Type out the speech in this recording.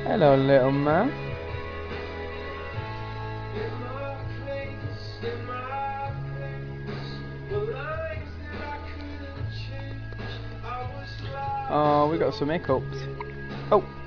Hello, little man. Oh, we got some hiccups. Oh.